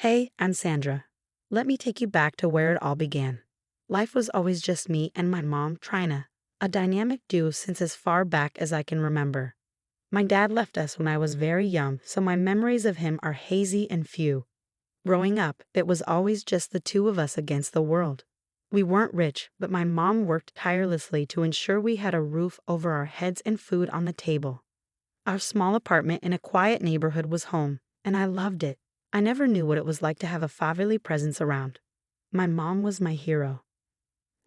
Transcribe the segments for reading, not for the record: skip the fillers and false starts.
Hey, I'm Sandra. Let me take you back to where it all began. Life was always just me and my mom, Trina, a dynamic duo since as far back as I can remember. My dad left us when I was very young, so my memories of him are hazy and few. Growing up, it was always just the two of us against the world. We weren't rich, but my mom worked tirelessly to ensure we had a roof over our heads and food on the table. Our small apartment in a quiet neighborhood was home, and I loved it. I never knew what it was like to have a fatherly presence around. My mom was my hero.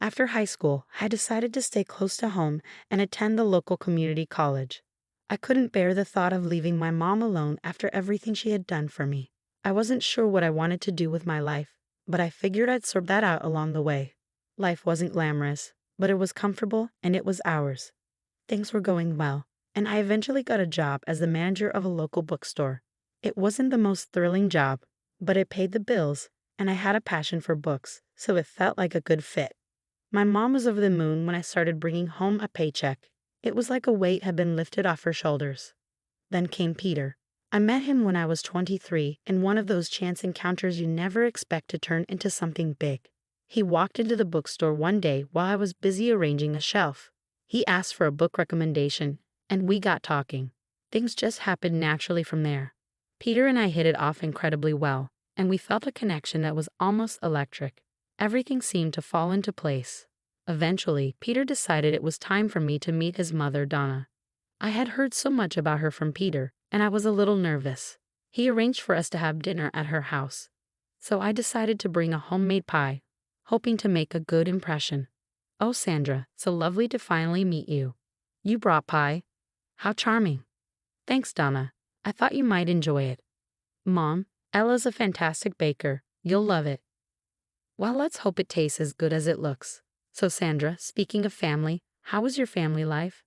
After high school, I decided to stay close to home and attend the local community college. I couldn't bear the thought of leaving my mom alone after everything she had done for me. I wasn't sure what I wanted to do with my life, but I figured I'd sort that out along the way. Life wasn't glamorous, but it was comfortable and it was ours. Things were going well, and I eventually got a job as the manager of a local bookstore. It wasn't the most thrilling job, but it paid the bills, and I had a passion for books, so it felt like a good fit. My mom was over the moon when I started bringing home a paycheck. It was like a weight had been lifted off her shoulders. Then came Peter. I met him when I was 23 in one of those chance encounters you never expect to turn into something big. He walked into the bookstore one day while I was busy arranging a shelf. He asked for a book recommendation, and we got talking. Things just happened naturally from there. Peter and I hit it off incredibly well, and we felt a connection that was almost electric. Everything seemed to fall into place. Eventually, Peter decided it was time for me to meet his mother, Donna. I had heard so much about her from Peter, and I was a little nervous. He arranged for us to have dinner at her house. So I decided to bring a homemade pie, hoping to make a good impression. Oh, Sandra, so lovely to finally meet you. You brought pie? How charming. Thanks, Donna. I thought you might enjoy it. Mom, Ella's a fantastic baker. You'll love it. Well, let's hope it tastes as good as it looks. So, Sandra, speaking of family, how was your family life?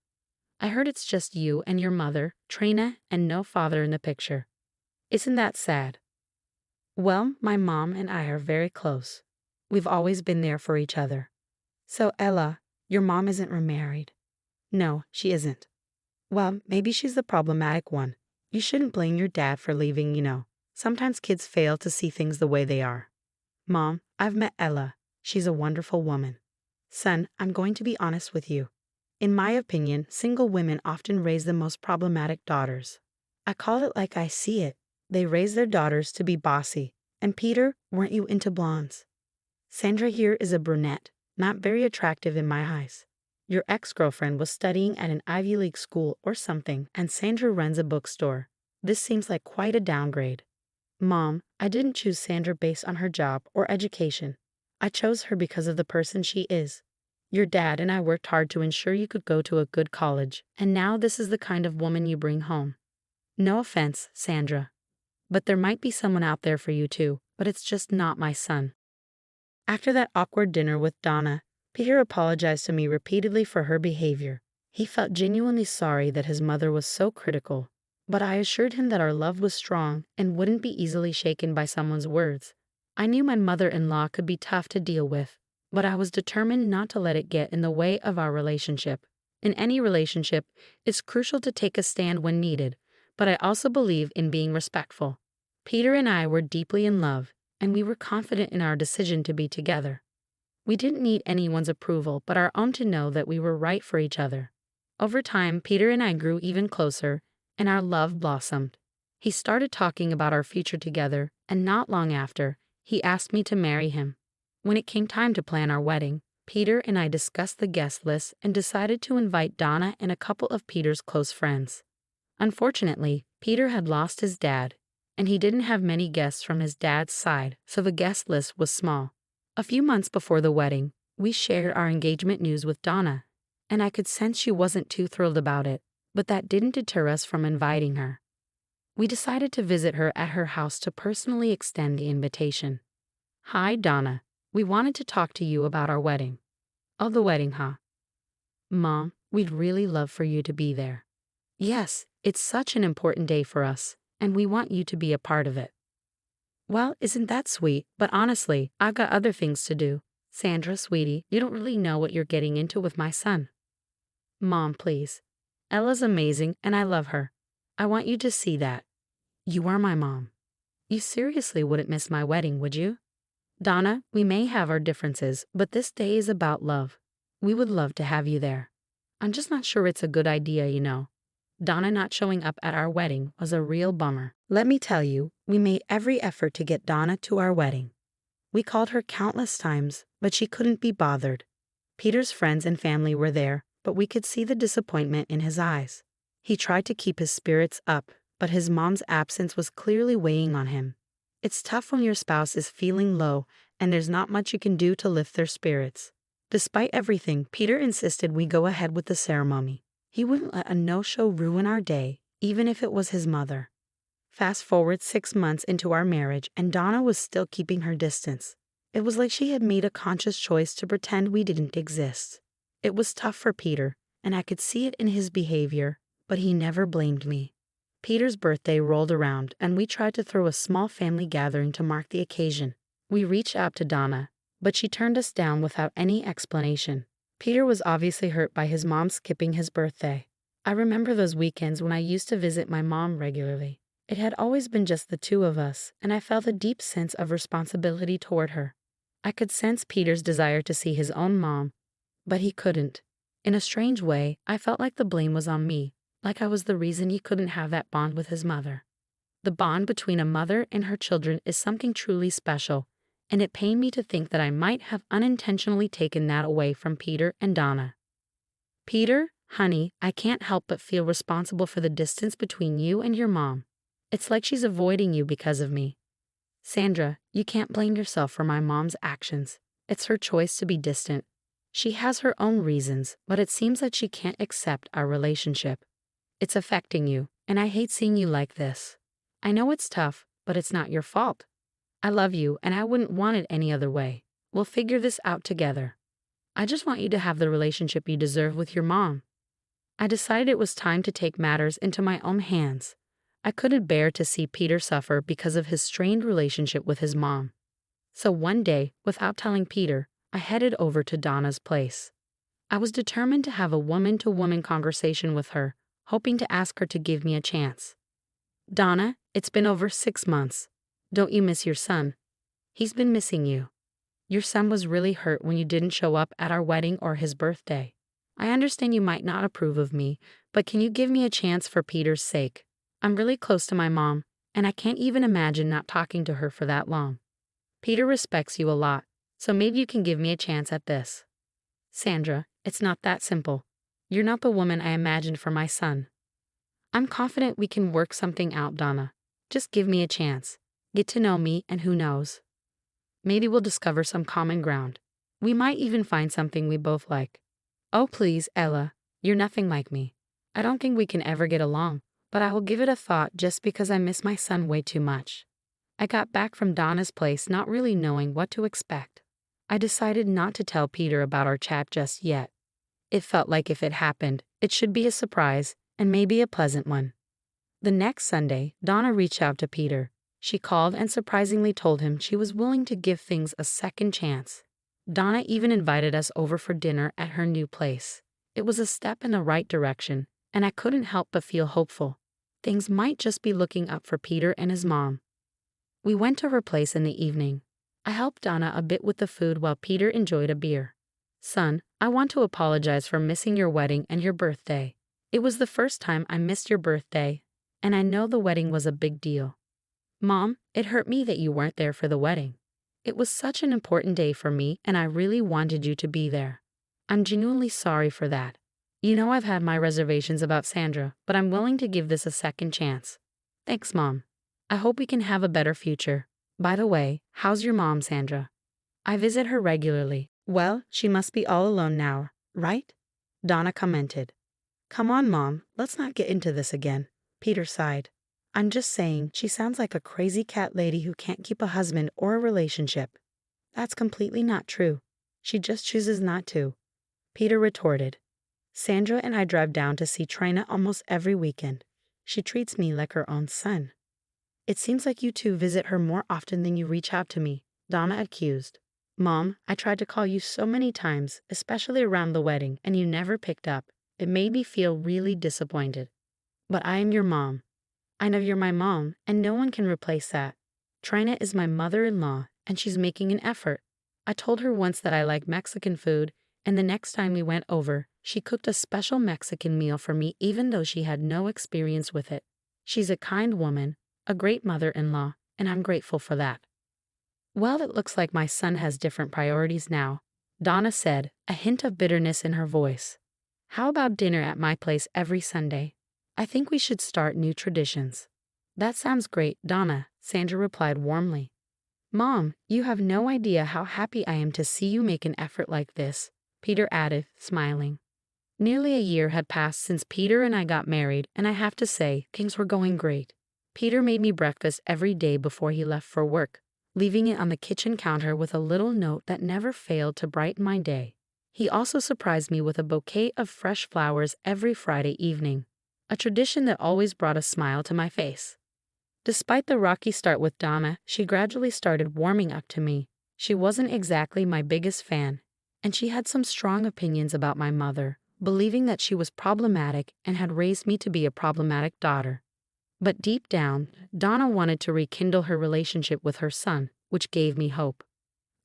I heard it's just you and your mother, Trina, and no father in the picture. Isn't that sad? Well, my mom and I are very close. We've always been there for each other. So, Ella, your mom isn't remarried. No, she isn't. Well, maybe she's the problematic one. You shouldn't blame your dad for leaving. Sometimes kids fail to see things the way they are. Mom, I've met Ella. She's a wonderful woman. Son, I'm going to be honest with you. In my opinion, single women often raise the most problematic daughters. I call it like I see it. They raise their daughters to be bossy. And Peter, weren't you into blondes? Sandra here is a brunette, not very attractive in my eyes. Your ex-girlfriend was studying at an Ivy League school or something, and Sandra runs a bookstore. This seems like quite a downgrade. Mom, I didn't choose Sandra based on her job or education. I chose her because of the person she is. Your dad and I worked hard to ensure you could go to a good college, and now this is the kind of woman you bring home. No offense, Sandra. But there might be someone out there for you too, but it's just not my son. After that awkward dinner with Donna, Peter apologized to me repeatedly for her behavior. He felt genuinely sorry that his mother was so critical, but I assured him that our love was strong and wouldn't be easily shaken by someone's words. I knew my mother-in-law could be tough to deal with, but I was determined not to let it get in the way of our relationship. In any relationship, it's crucial to take a stand when needed, but I also believe in being respectful. Peter and I were deeply in love, and we were confident in our decision to be together. We didn't need anyone's approval but our own to know that we were right for each other. Over time, Peter and I grew even closer, and our love blossomed. He started talking about our future together, and not long after, he asked me to marry him. When it came time to plan our wedding, Peter and I discussed the guest list and decided to invite Donna and a couple of Peter's close friends. Unfortunately, Peter had lost his dad, and he didn't have many guests from his dad's side, so the guest list was small. A few months before the wedding, we shared our engagement news with Donna, and I could sense she wasn't too thrilled about it, but that didn't deter us from inviting her. We decided to visit her at her house to personally extend the invitation. Hi, Donna. We wanted to talk to you about our wedding. Oh, the wedding, huh? Mom, we'd really love for you to be there. Yes, it's such an important day for us, and we want you to be a part of it. Well, isn't that sweet? But honestly, I've got other things to do. Sandra, sweetie, you don't really know what you're getting into with my son. Mom, please. Ella's amazing, and I love her. I want you to see that. You are my mom. You seriously wouldn't miss my wedding, would you? Donna, we may have our differences, but this day is about love. We would love to have you there. I'm just not sure it's a good idea, you know. Donna not showing up at our wedding was a real bummer. Let me tell you, we made every effort to get Donna to our wedding. We called her countless times, but she couldn't be bothered. Peter's friends and family were there, but we could see the disappointment in his eyes. He tried to keep his spirits up, but his mom's absence was clearly weighing on him. It's tough when your spouse is feeling low and there's not much you can do to lift their spirits. Despite everything, Peter insisted we go ahead with the ceremony. He wouldn't let a no-show ruin our day, even if it was his mother. Fast forward 6 months into our marriage, and Donna was still keeping her distance. It was like she had made a conscious choice to pretend we didn't exist. It was tough for Peter, and I could see it in his behavior, but he never blamed me. Peter's birthday rolled around, and we tried to throw a small family gathering to mark the occasion. We reached out to Donna, but she turned us down without any explanation. Peter was obviously hurt by his mom skipping his birthday. I remember those weekends when I used to visit my mom regularly. It had always been just the two of us, and I felt a deep sense of responsibility toward her. I could sense Peter's desire to see his own mom, but he couldn't. In a strange way, I felt like the blame was on me, like I was the reason he couldn't have that bond with his mother. The bond between a mother and her children is something truly special, and it pained me to think that I might have unintentionally taken that away from Peter and Donna. Peter, honey, I can't help but feel responsible for the distance between you and your mom. It's like she's avoiding you because of me. Sandra, you can't blame yourself for my mom's actions. It's her choice to be distant. She has her own reasons, but it seems like she can't accept our relationship. It's affecting you, and I hate seeing you like this. I know it's tough, but it's not your fault. I love you, and I wouldn't want it any other way. We'll figure this out together. I just want you to have the relationship you deserve with your mom. I decided it was time to take matters into my own hands. I couldn't bear to see Peter suffer because of his strained relationship with his mom. So one day, without telling Peter, I headed over to Donna's place. I was determined to have a woman-to-woman conversation with her, hoping to ask her to give me a chance. Donna, it's been over 6 months. Don't you miss your son? He's been missing you. Your son was really hurt when you didn't show up at our wedding or his birthday. I understand you might not approve of me, but can you give me a chance for Peter's sake? I'm really close to my mom, and I can't even imagine not talking to her for that long. Peter respects you a lot, so maybe you can give me a chance at this. Sandra, it's not that simple. You're not the woman I imagined for my son. I'm confident we can work something out, Donna. Just give me a chance. Get to know me, and who knows? Maybe we'll discover some common ground. We might even find something we both like. Oh please, Ella, you're nothing like me. I don't think we can ever get along, but I will give it a thought just because I miss my son way too much. I got back from Donna's place not really knowing what to expect. I decided not to tell Peter about our chat just yet. It felt like if it happened, it should be a surprise, and maybe a pleasant one. The next Sunday, Donna reached out to Peter. She called and surprisingly told him she was willing to give things a second chance. Donna even invited us over for dinner at her new place. It was a step in the right direction, and I couldn't help but feel hopeful. Things might just be looking up for Peter and his mom. We went to her place in the evening. I helped Donna a bit with the food while Peter enjoyed a beer. Son, I want to apologize for missing your wedding and your birthday. It was the first time I missed your birthday, and I know the wedding was a big deal. Mom, it hurt me that you weren't there for the wedding. It was such an important day for me, and I really wanted you to be there. I'm genuinely sorry for that. You know I've had my reservations about Sandra, but I'm willing to give this a second chance. Thanks, Mom. I hope we can have a better future. By the way, how's your mom, Sandra? I visit her regularly. Well, she must be all alone now, right? Donna commented. Come on, Mom, let's not get into this again. Peter sighed. I'm just saying, she sounds like a crazy cat lady who can't keep a husband or a relationship. That's completely not true. She just chooses not to. Peter retorted. Sandra and I drive down to see Trina almost every weekend. She treats me like her own son. It seems like you two visit her more often than you reach out to me, Donna accused. Mom, I tried to call you so many times, especially around the wedding, and you never picked up. It made me feel really disappointed. But I am your mom. I know you're my mom, and no one can replace that. Trina is my mother-in-law, and she's making an effort. I told her once that I like Mexican food, and the next time we went over, she cooked a special Mexican meal for me even though she had no experience with it. She's a kind woman, a great mother-in-law, and I'm grateful for that. Well, it looks like my son has different priorities now, Donna said, a hint of bitterness in her voice. How about dinner at my place every Sunday? I think we should start new traditions. That sounds great, Donna, Sandra replied warmly. Mom, you have no idea how happy I am to see you make an effort like this, Peter added, smiling. Nearly a year had passed since Peter and I got married, and I have to say, things were going great. Peter made me breakfast every day before he left for work, leaving it on the kitchen counter with a little note that never failed to brighten my day. He also surprised me with a bouquet of fresh flowers every Friday evening, a tradition that always brought a smile to my face. Despite the rocky start with Donna, she gradually started warming up to me. She wasn't exactly my biggest fan, and she had some strong opinions about my mother, believing that she was problematic and had raised me to be a problematic daughter. But deep down, Donna wanted to rekindle her relationship with her son, which gave me hope.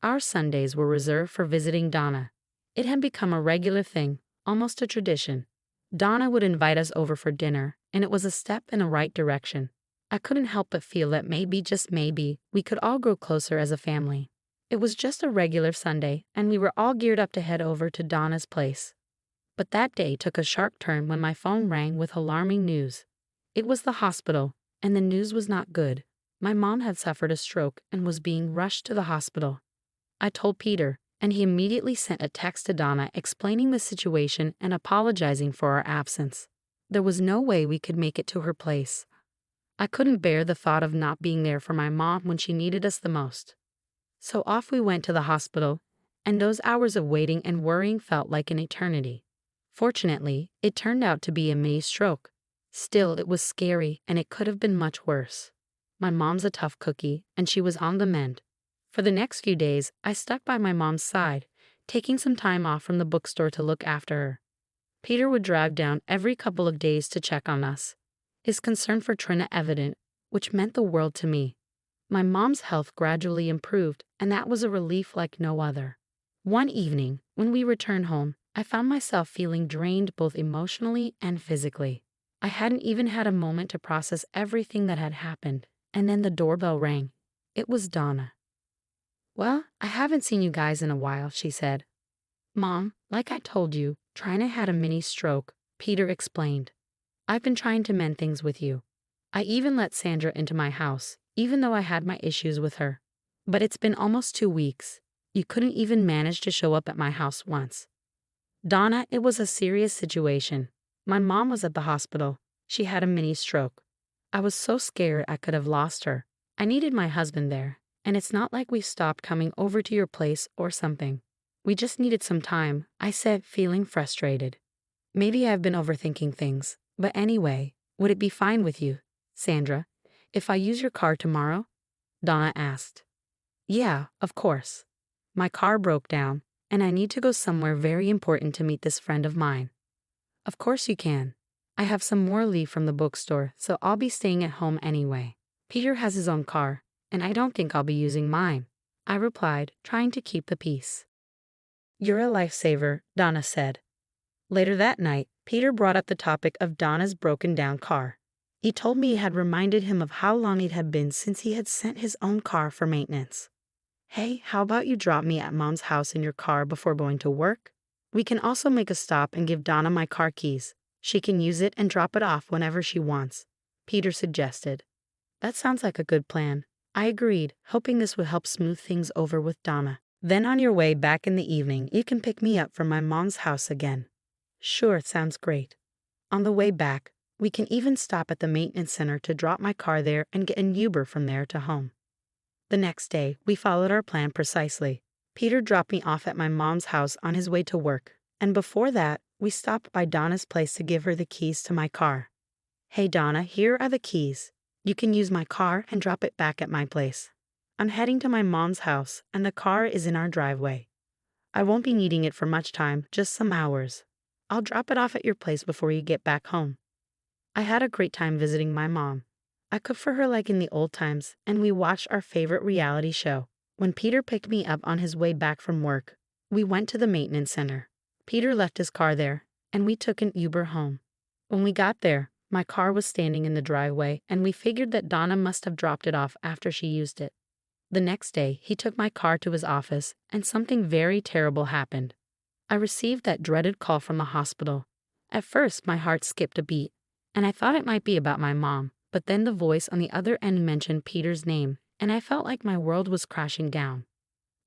Our Sundays were reserved for visiting Donna. It had become a regular thing, almost a tradition. Donna would invite us over for dinner, and it was a step in the right direction. I couldn't help but feel that maybe, just maybe, we could all grow closer as a family. It was just a regular Sunday, and we were all geared up to head over to Donna's place. But that day took a sharp turn when my phone rang with alarming news. It was the hospital, and the news was not good. My mom had suffered a stroke and was being rushed to the hospital. I told Peter, and he immediately sent a text to Donna explaining the situation and apologizing for our absence. There was no way we could make it to her place. I couldn't bear the thought of not being there for my mom when she needed us the most. So off we went to the hospital, and those hours of waiting and worrying felt like an eternity. Fortunately, it turned out to be a mini stroke. Still, it was scary, and it could have been much worse. My mom's a tough cookie, and she was on the mend. For the next few days, I stuck by my mom's side, taking some time off from the bookstore to look after her. Peter would drive down every couple of days to check on us, his concern for Trina evident, which meant the world to me. My mom's health gradually improved, and that was a relief like no other. One evening, when we returned home, I found myself feeling drained both emotionally and physically. I hadn't even had a moment to process everything that had happened, and then the doorbell rang. It was Donna. Well, I haven't seen you guys in a while, she said. Mom, like I told you, Trina had a mini stroke, Peter explained. I've been trying to mend things with you. I even let Sandra into my house, even though I had my issues with her. But it's been almost 2 weeks. You couldn't even manage to show up at my house once. Donna, it was a serious situation. My mom was at the hospital. She had a mini stroke. I was so scared I could have lost her. I needed my husband there, and it's not like we stopped coming over to your place or something. We just needed some time, I said, feeling frustrated. Maybe I've been overthinking things, but anyway, would it be fine with you, Sandra, if I use your car tomorrow? Donna asked. Yeah, of course. My car broke down, and I need to go somewhere very important to meet this friend of mine. Of course you can. I have some more leave from the bookstore, so I'll be staying at home anyway. Peter has his own car, and I don't think I'll be using mine, I replied, trying to keep the peace. You're a lifesaver, Donna said. Later that night, Peter brought up the topic of Donna's broken down car. He told me it had reminded him of how long it had been since he had sent his own car for maintenance. Hey, how about you drop me at Mom's house in your car before going to work? We can also make a stop and give Donna my car keys. She can use it and drop it off whenever she wants, Peter suggested. That sounds like a good plan. I agreed, hoping this would help smooth things over with Donna. Then on your way back in the evening, you can pick me up from my mom's house again. Sure, sounds great. On the way back, we can even stop at the maintenance center to drop my car there and get an Uber from there to home. The next day, we followed our plan precisely. Peter dropped me off at my mom's house on his way to work, and before that, we stopped by Donna's place to give her the keys to my car. Hey Donna, here are the keys. You can use my car and drop it back at my place. I'm heading to my mom's house, and the car is in our driveway. I won't be needing it for much time, just some hours. I'll drop it off at your place before you get back home. I had a great time visiting my mom. I cooked for her like in the old times, and we watched our favorite reality show. When Peter picked me up on his way back from work, we went to the maintenance center. Peter left his car there, and we took an Uber home. When we got there, my car was standing in the driveway, and we figured that Donna must have dropped it off after she used it. The next day, he took my car to his office, and something very terrible happened. I received that dreaded call from the hospital. At first, my heart skipped a beat, and I thought it might be about my mom, but then the voice on the other end mentioned Peter's name, and I felt like my world was crashing down.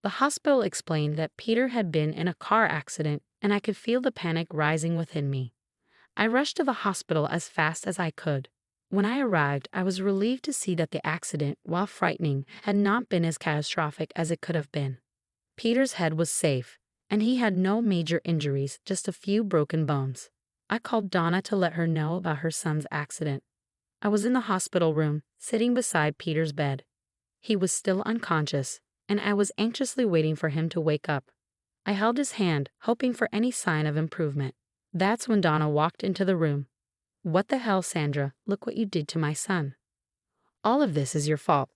The hospital explained that Peter had been in a car accident, and I could feel the panic rising within me. I rushed to the hospital as fast as I could. When I arrived, I was relieved to see that the accident, while frightening, had not been as catastrophic as it could have been. Peter's head was safe, and he had no major injuries, just a few broken bones. I called Donna to let her know about her son's accident. I was in the hospital room, sitting beside Peter's bed. He was still unconscious, and I was anxiously waiting for him to wake up. I held his hand, hoping for any sign of improvement. That's when Donna walked into the room. "What the hell, Sandra? Look what you did to my son. All of this is your fault."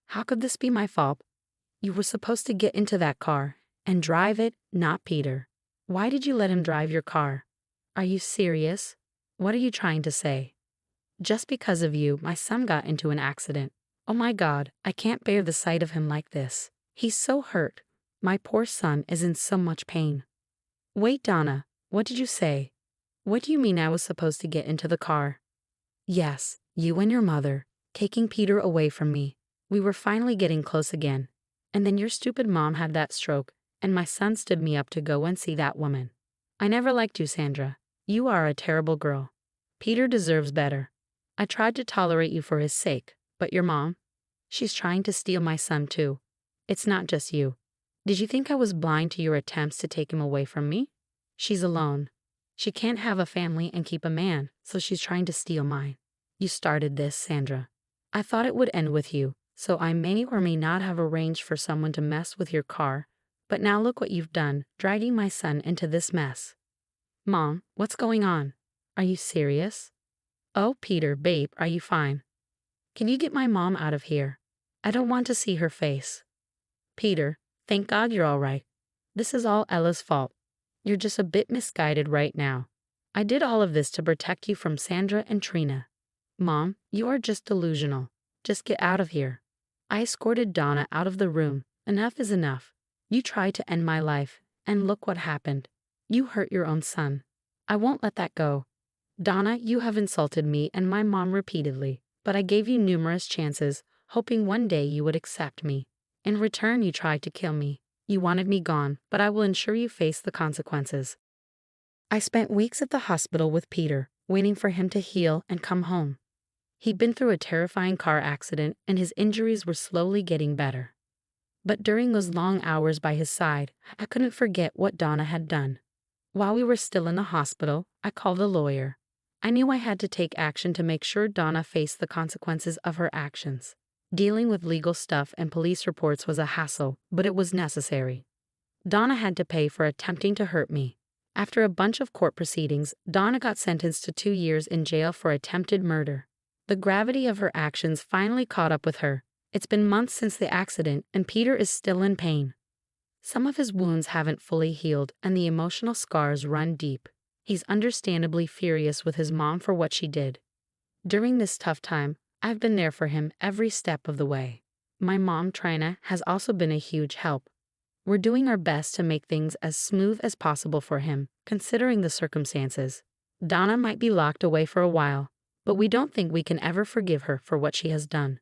"How could this be my fault? You were supposed to get into that car and drive it, not Peter. Why did you let him drive your car? Are you serious? What are you trying to say? Just because of you, my son got into an accident. Oh my God, I can't bear the sight of him like this. He's so hurt. My poor son is in so much pain." "Wait, Donna, what did you say? What do you mean I was supposed to get into the car?" "Yes, you and your mother, taking Peter away from me. We were finally getting close again. And then your stupid mom had that stroke, and my son stood me up to go and see that woman. I never liked you, Sandra. You are a terrible girl. Peter deserves better. I tried to tolerate you for his sake, but your mom? She's trying to steal my son too. It's not just you. Did you think I was blind to your attempts to take him away from me? She's alone. She can't have a family and keep a man, so she's trying to steal mine. You started this, Sandra. I thought it would end with you, so I may or may not have arranged for someone to mess with your car, but now look what you've done, dragging my son into this mess." "Mom, what's going on? Are you serious?" "Oh, Peter, babe, are you fine? Can you get my mom out of here? I don't want to see her face." "Peter, thank God you're all right. This is all Ella's fault. You're just a bit misguided right now. I did all of this to protect you from Sandra and Trina. Mom, you are just delusional. Just get out of here." I escorted Donna out of the room. Enough is enough. You tried to end my life, and look what happened. You hurt your own son. I won't let that go. Donna, you have insulted me and my mom repeatedly, but I gave you numerous chances, hoping one day you would accept me. In return, you tried to kill me. You wanted me gone, but I will ensure you face the consequences. I spent weeks at the hospital with Peter, waiting for him to heal and come home. He'd been through a terrifying car accident, and his injuries were slowly getting better. But during those long hours by his side, I couldn't forget what Donna had done. While we were still in the hospital, I called a lawyer. I knew I had to take action to make sure Donna faced the consequences of her actions. Dealing with legal stuff and police reports was a hassle, but it was necessary. Donna had to pay for attempting to hurt me. After a bunch of court proceedings, Donna got sentenced to 2 years in jail for attempted murder. The gravity of her actions finally caught up with her. It's been months since the accident, and Peter is still in pain. Some of his wounds haven't fully healed, and the emotional scars run deep. He's understandably furious with his mom for what she did. During this tough time, I've been there for him every step of the way. My mom, Trina, has also been a huge help. We're doing our best to make things as smooth as possible for him, considering the circumstances. Donna might be locked away for a while, but we don't think we can ever forgive her for what she has done.